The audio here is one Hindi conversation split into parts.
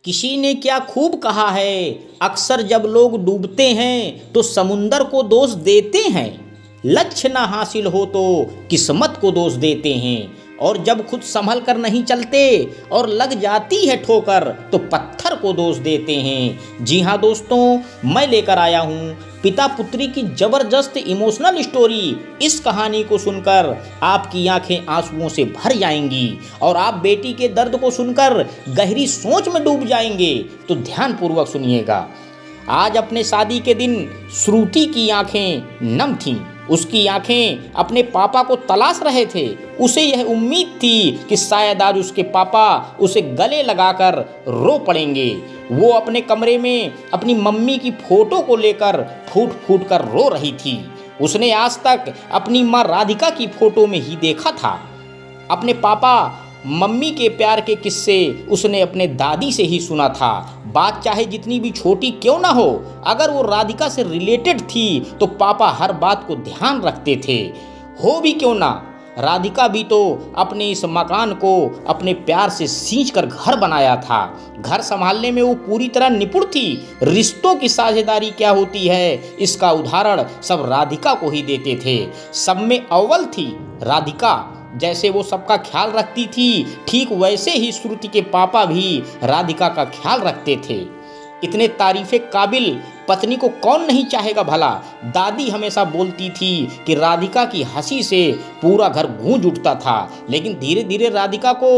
किसी ने क्या खूब कहा है, अक्सर जब लोग डूबते हैं तो समुंदर को दोष देते हैं। लक्ष्य ना हासिल हो तो किस्मत को दोष देते हैं, और जब खुद संभल कर नहीं चलते और लग जाती है ठोकर तो पत्थर को दोष देते हैं। जी हाँ दोस्तों, मैं लेकर आया हूँ पिता पुत्री की जबरदस्त इमोशनल स्टोरी। इस कहानी को सुनकर आपकी आंखें आंसुओं से भर जाएंगी और आप बेटी के दर्द को सुनकर गहरी सोच में डूब जाएंगे। तो ध्यानपूर्वक सुनिएगा। आज अपने शादी के दिन श्रुति की आंखें नम थीं। उसकी आंखें अपने पापा को तलाश रहे थे। उसे यह उम्मीद थी कि शायद आज उसके पापा उसे गले लगाकर रो पड़ेंगे। वो अपने कमरे में अपनी मम्मी की फोटो को लेकर फूट फूट कर रो रही थी। उसने आज तक अपनी माँ राधिका की फोटो में ही देखा था। अपने पापा मम्मी के प्यार के किस्से उसने अपने दादी से ही सुना था। बात चाहे जितनी भी छोटी क्यों ना हो, अगर वो राधिका से रिलेटेड थी तो पापा हर बात को ध्यान रखते थे। हो भी क्यों ना, राधिका भी तो अपने इस मकान को अपने प्यार से सींच कर घर बनाया था। घर संभालने में वो पूरी तरह निपुण थी। रिश्तों की साझेदारी क्या होती है, इसका उदाहरण सब राधिका को ही देते थे। सब में अव्वल थी राधिका। जैसे वो सबका ख्याल रखती थी, ठीक वैसे ही श्रुति के पापा भी राधिका का ख्याल रखते थे। इतने तारीफे काबिल पत्नी को कौन नहीं चाहेगा भला। दादी हमेशा बोलती थी कि राधिका की हंसी से पूरा घर गूंज उठता था। लेकिन धीरे धीरे राधिका को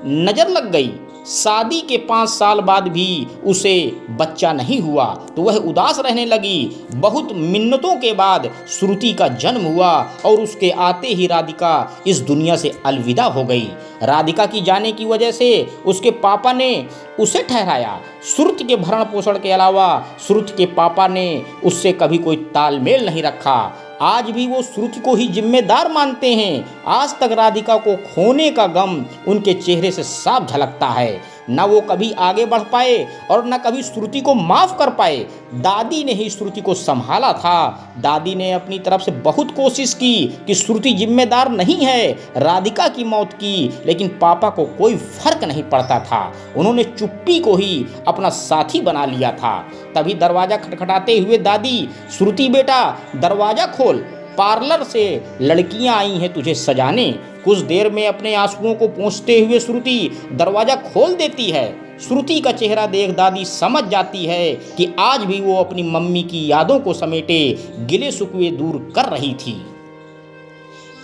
नजर लग गई। शादी के 5 साल बाद भी उसे बच्चा नहीं हुआ तो वह उदास रहने लगी। बहुत मिन्नतों के बाद श्रुति का जन्म हुआ और उसके आते ही राधिका इस दुनिया से अलविदा हो गई। राधिका की जाने की वजह से उसके पापा ने उसे ठहराया। श्रुति के भरण पोषण के अलावा श्रुति के पापा ने उससे कभी कोई तालमेल नहीं रखा। आज भी वो श्रुति को ही जिम्मेदार मानते हैं। आज तक राधिका को खोने का गम उनके चेहरे से साफ झलकता है। न वो कभी आगे बढ़ पाए और न कभी श्रुति को माफ कर पाए। दादी ने ही श्रुति को संभाला था। दादी ने अपनी तरफ से बहुत कोशिश की कि श्रुति जिम्मेदार नहीं है राधिका की मौत की, लेकिन पापा को कोई फर्क नहीं पड़ता था। उन्होंने चुप्पी को ही अपना साथी बना लिया था। तभी दरवाजा खटखटाते हुए दादी, श्रुति बेटा दरवाजा खोल, पार्लर से लड़कियां आई हैं तुझे सजाने। कुछ देर में अपने आंसुओं को पोंछते हुए श्रुति दरवाजा खोल देती है। श्रुति का चेहरा देख दादी समझ जाती है कि आज भी वो अपनी मम्मी की यादों को समेटे गिले शिकवे दूर कर रही थी।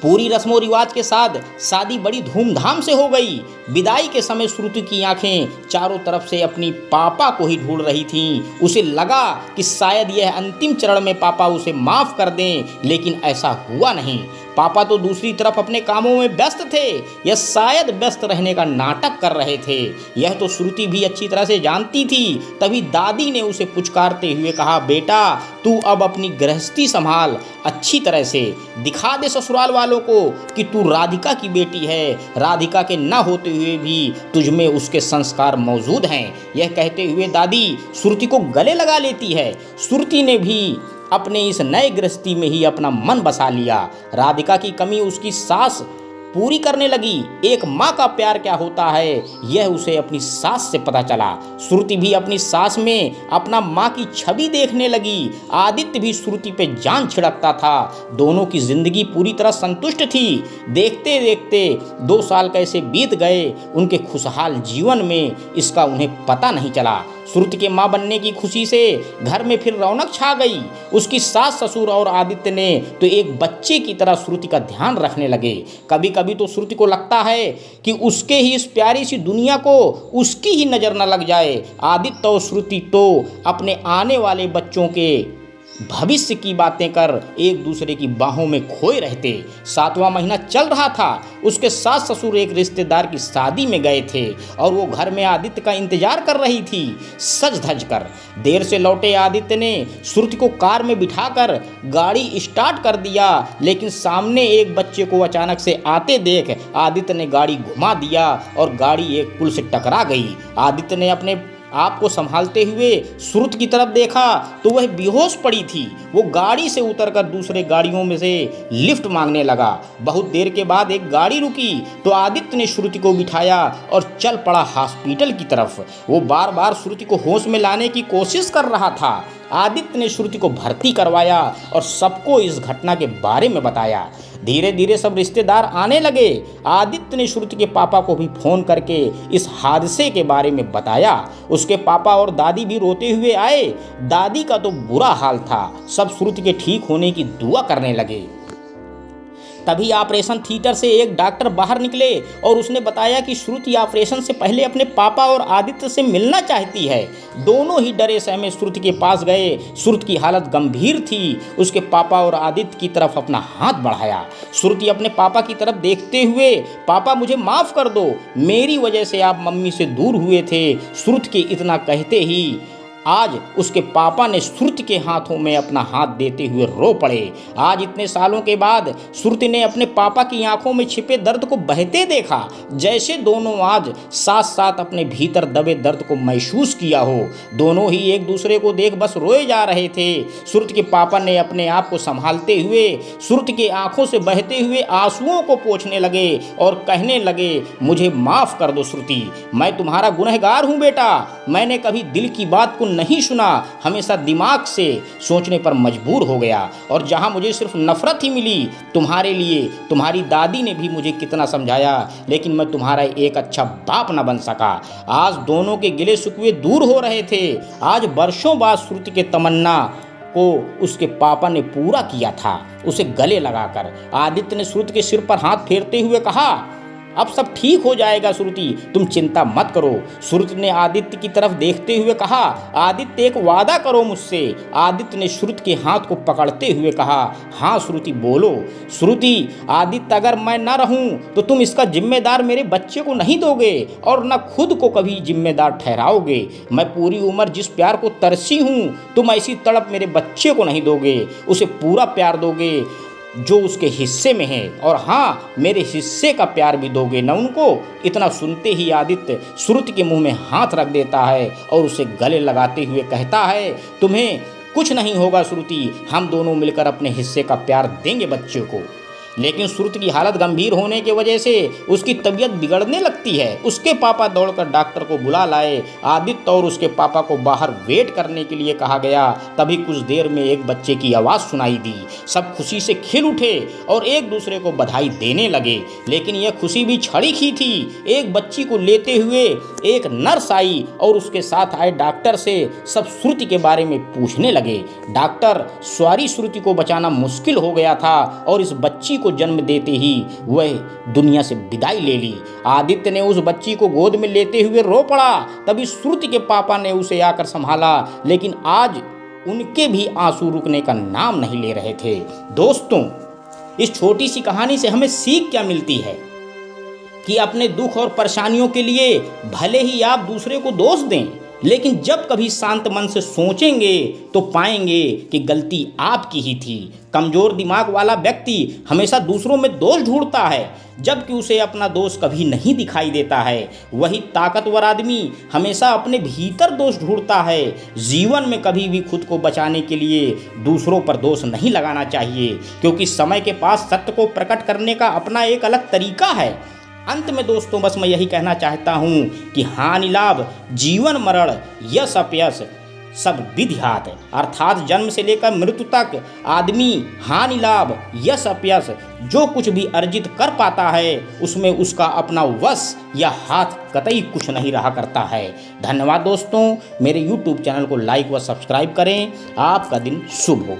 पूरी रस्मों रिवाज के साथ शादी बड़ी धूमधाम से हो गई। विदाई के समय श्रुति की आंखें चारों तरफ से अपनी पापा को ही ढूंढ रही थीं। उसे लगा कि शायद यह अंतिम चरण में पापा उसे माफ कर दें, लेकिन ऐसा हुआ नहीं। पापा तो दूसरी तरफ अपने कामों में व्यस्त थे या शायद व्यस्त रहने का नाटक कर रहे थे। यह तो श्रुति भी अच्छी तरह से जानती थी। तभी दादी ने उसे पुचकारते हुए कहा, बेटा तू अब अपनी गृहस्थी संभाल, अच्छी तरह से दिखा दे ससुराल वालों को कि तू राधिका की बेटी है। राधिका के न होते हुए भी तुझमें उसके संस्कार मौजूद हैं। यह कहते हुए दादी श्रुति को गले लगा लेती है। श्रुति ने भी अपने इस नए गृहस्थी में ही अपना मन बसा लिया। राधिका की कमी उसकी सास पूरी करने लगी। एक माँ का प्यार क्या होता है यह उसे अपनी सास से पता चला। श्रुति भी अपनी सास में अपना माँ की छवि देखने लगी। आदित्य भी श्रुति पे जान छिड़कता था। दोनों की जिंदगी पूरी तरह संतुष्ट थी। देखते देखते 2 साल कैसे बीत गए उनके खुशहाल जीवन में, इसका उन्हें पता नहीं चला। श्रुति के माँ बनने की खुशी से घर में फिर रौनक छा गई। उसकी सास, ससुर और आदित्य ने तो एक बच्चे की तरह श्रुति का ध्यान रखने लगे। कभी कभी तो श्रुति को लगता है कि उसके ही इस प्यारी सी दुनिया को उसकी ही नज़र न लग जाए। आदित्य और श्रुति तो अपने आने वाले बच्चों के भविष्य की बातें कर एक दूसरे की बाहों में खोए रहते। 7वां महीना चल रहा था। उसके सास ससुर एक रिश्तेदार की शादी में गए थे और वो घर में आदित्य का इंतजार कर रही थी सज धज कर। देर से लौटे आदित्य ने श्रुति को कार में बिठाकर गाड़ी स्टार्ट कर दिया, लेकिन सामने एक बच्चे को अचानक से आते देख आदित्य ने गाड़ी घुमा दिया और गाड़ी एक पुल से टकरा गई। आदित्य ने अपने आपको संभालते हुए श्रुति की तरफ देखा तो वह बेहोश पड़ी थी। वो गाड़ी से उतरकर दूसरे गाड़ियों में से लिफ्ट मांगने लगा। बहुत देर के बाद एक गाड़ी रुकी तो आदित्य ने श्रुति को बिठाया और चल पड़ा हॉस्पिटल की तरफ। वो बार बार श्रुति को होश में लाने की कोशिश कर रहा था। आदित्य ने श्रुति को भर्ती करवाया और सबको इस घटना के बारे में बताया। धीरे धीरे सब रिश्तेदार आने लगे। आदित्य ने श्रुति के पापा को भी फोन करके इस हादसे के बारे में बताया। उसके पापा और दादी भी रोते हुए आए। दादी का तो बुरा हाल था। सब श्रुति के ठीक होने की दुआ करने लगे। तभी ऑपरेशन थिएटर से एक डॉक्टर बाहर निकले और उसने बताया कि श्रुति ऑपरेशन से पहले अपने पापा और आदित्य से मिलना चाहती है। दोनों ही डरे सहमे श्रुति के पास गए। श्रुति की हालत गंभीर थी। उसके पापा और आदित्य की तरफ अपना हाथ बढ़ाया। श्रुति अपने पापा की तरफ देखते हुए, पापा मुझे माफ़ कर दो, मेरी वजह से आप मम्मी से दूर हुए थे। श्रुति के इतना कहते ही आज उसके पापा ने श्रुति के हाथों में अपना हाथ देते हुए रो पड़े। आज इतने सालों के बाद श्रुति ने अपने पापा की आंखों में छिपे दर्द को बहते देखा, जैसे दोनों आज साथ साथ अपने भीतर दबे दर्द को महसूस किया हो। दोनों ही एक दूसरे को देख बस रोए जा रहे थे। श्रुति के पापा ने अपने आप को संभालते हुए श्रुति के आंखों से बहते हुए आंसुओं को पोंछने लगे और कहने लगे, मुझे माफ़ कर दो श्रुति, मैं तुम्हारा गुनहगार हूँ बेटा। मैंने कभी दिल की बात को नहीं सुना, हमेशा दिमाग से सोचने पर मजबूर हो गया। और जहां मुझे सिर्फ नफरत ही मिली तुम्हारे लिए, तुम्हारी दादी ने भी मुझे कितना समझाया, लेकिन मैं तुम्हारा एक अच्छा बाप न बन सका। आज दोनों के गिले शिकवे दूर हो रहे थे। आज वर्षों बाद श्रुति के तमन्ना को उसके पापा ने पूरा किया था, उसे गले लगाकर। आदित्य ने श्रुति के सिर पर हाथ फेरते हुए कहा, अब सब ठीक हो जाएगा श्रुति, तुम चिंता मत करो। श्रुति ने आदित्य की तरफ देखते हुए कहा, आदित्य एक वादा करो मुझसे। आदित्य ने श्रुति के हाथ को पकड़ते हुए कहा, हाँ श्रुति बोलो। श्रुति, आदित्य अगर मैं न रहूं तो तुम इसका जिम्मेदार मेरे बच्चे को नहीं दोगे और न खुद को कभी जिम्मेदार ठहराओगे। मैं पूरी उम्र जिस प्यार को तरसी हूँ, तुम ऐसी तड़प मेरे बच्चे को नहीं दोगे। उसे पूरा प्यार दोगे जो उसके हिस्से में है, और हाँ, मेरे हिस्से का प्यार भी दोगे न उनको। इतना सुनते ही आदित्य श्रुति के मुंह में हाथ रख देता है और उसे गले लगाते हुए कहता है, तुम्हें कुछ नहीं होगा श्रुति, हम दोनों मिलकर अपने हिस्से का प्यार देंगे बच्चे को। लेकिन श्रुति की हालत गंभीर होने की वजह से उसकी तबीयत बिगड़ने लगती है। उसके पापा दौड़कर डॉक्टर को बुला लाए। आदित्य और उसके पापा को बाहर वेट करने के लिए कहा गया। तभी कुछ देर में एक बच्चे की आवाज़ सुनाई दी। सब खुशी से खिल उठे और एक दूसरे को बधाई देने लगे। लेकिन यह खुशी भी क्षणिक थी। एक बच्ची को लेते हुए एक नर्स आई और उसके साथ आए डॉक्टर से सब श्रुति के बारे में पूछने लगे। डॉक्टर, सॉरी, श्रुति को बचाना मुश्किल हो गया था और इस बच्ची को जन्म देते ही वह दुनिया से विदाई ले ली। आदित्य ने उस बच्ची को गोद में लेते हुए रो पड़ा। तभी श्रुति के पापा ने उसे आकर संभाला, लेकिन आज उनके भी आंसू रुकने का नाम नहीं ले रहे थे। दोस्तों, इस छोटी सी कहानी से हमें सीख क्या मिलती है कि अपने दुख और परेशानियों के लिए भले ही आप दूसरे को दोष दें, लेकिन जब कभी शांत मन से सोचेंगे तो पाएंगे कि गलती आपकी ही थी। कमज़ोर दिमाग वाला व्यक्ति हमेशा दूसरों में दोष ढूंढता है, जबकि उसे अपना दोष कभी नहीं दिखाई देता है। वही ताकतवर आदमी हमेशा अपने भीतर दोष ढूंढता है। जीवन में कभी भी खुद को बचाने के लिए दूसरों पर दोष नहीं लगाना चाहिए, क्योंकि समय के पास सत्य को प्रकट करने का अपना एक अलग तरीका है। अंत में दोस्तों बस मैं यही कहना चाहता हूँ कि हानि लाभ, जीवन मरण, यश अपयश सब विधि हाथ, अर्थात जन्म से लेकर मृत्यु तक आदमी हानि लाभ, यश अपयश जो कुछ भी अर्जित कर पाता है उसमें उसका अपना वश या हाथ कतई कुछ नहीं रहा करता है। धन्यवाद दोस्तों, मेरे YouTube चैनल को लाइक व सब्सक्राइब करें। आपका दिन शुभ हो।